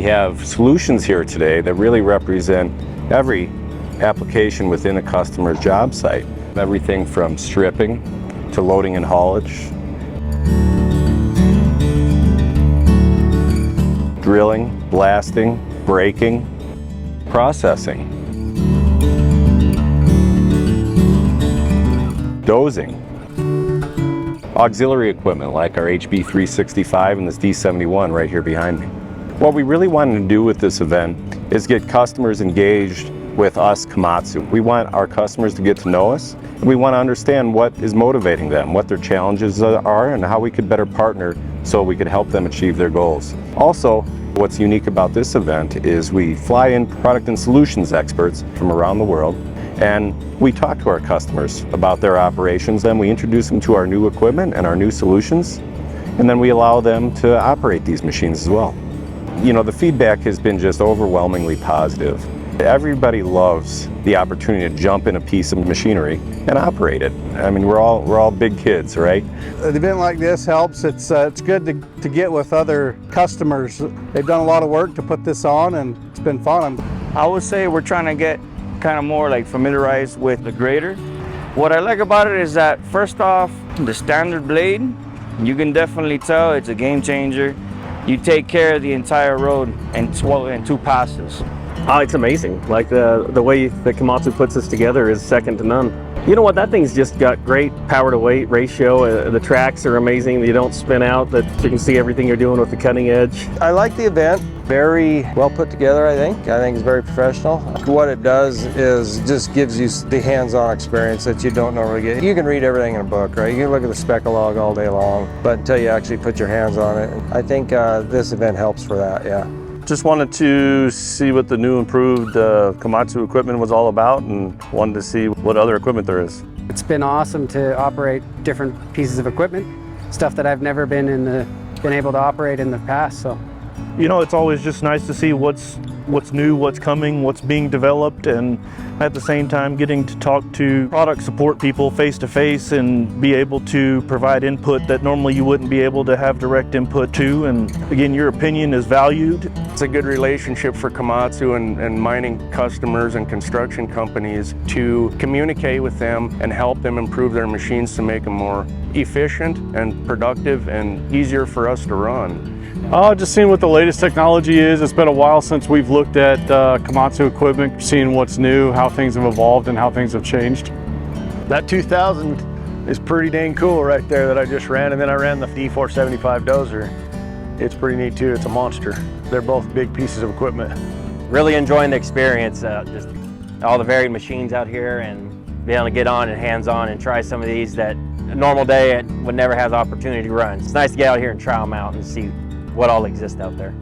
have solutions here today that really represent every application within a customer's job site. Everything from stripping to loading and haulage, drilling, blasting, braking, processing, dozing, auxiliary equipment like our HB365 and this D71 right here behind me. What we really wanted to do with this event is get customers engaged with us, Komatsu. We want our customers to get to know us, and we want to understand what is motivating them, what their challenges are, and how we could better partner so we could help them achieve their goals. Also, what's unique about this event is we fly in product and solutions experts from around the world, and we talk to our customers about their operations, and we introduce them to our new equipment and our new solutions, and then we allow them to operate these machines as well. You know, the feedback has been just overwhelmingly positive. Everybody loves the opportunity to jump in a piece of machinery and operate it. I mean, we're all big kids, right? An event like this helps. It's good to get with other customers. They've done a lot of work to put this on, and it's been fun. I would say we're trying to get kind of more like familiarized with the grader. What I like about it is that first off, the standard blade, you can definitely tell it's a game changer. You take care of the entire road in 2 passes. Oh, it's amazing. Like the way that Komatsu puts this together is second to none. You know what, that thing's just got great power to weight ratio. The tracks are amazing. You don't spin out, that you can see everything you're doing with the cutting edge. I like the event. Very well put together, I think. I think it's very professional. What it does is just gives you the hands-on experience that you don't normally get. You can read everything in a book, right? You can look at the spec log all day long, but until you actually put your hands on it, I think this event helps for that, yeah. Just wanted to see what the new improved Komatsu equipment was all about, and wanted to see what other equipment there is. It's been awesome to operate different pieces of equipment, stuff that I've never been able to operate in the past. So, you know, it's always just nice to see what's new, what's coming, what's being developed, and at the same time getting to talk to product support people face to face and be able to provide input that normally you wouldn't be able to have direct input to. And again, your opinion is valued. It's a good relationship for Komatsu and mining customers and construction companies to communicate with them and help them improve their machines to make them more efficient and productive and easier for us to run. Just seeing what the latest technology is. It's been a while since we've looked at Komatsu equipment, seeing what's new, how things have evolved and how things have changed. That 2000 is pretty dang cool right there that I just ran, and then I ran the D475 dozer. It's pretty neat too, it's a monster. They're both big pieces of equipment. Really enjoying the experience, just all the varied machines out here, and being able to get on and hands-on and try some of these that a normal day would never have the opportunity to run. It's nice to get out here and try them out and see what all exists out there.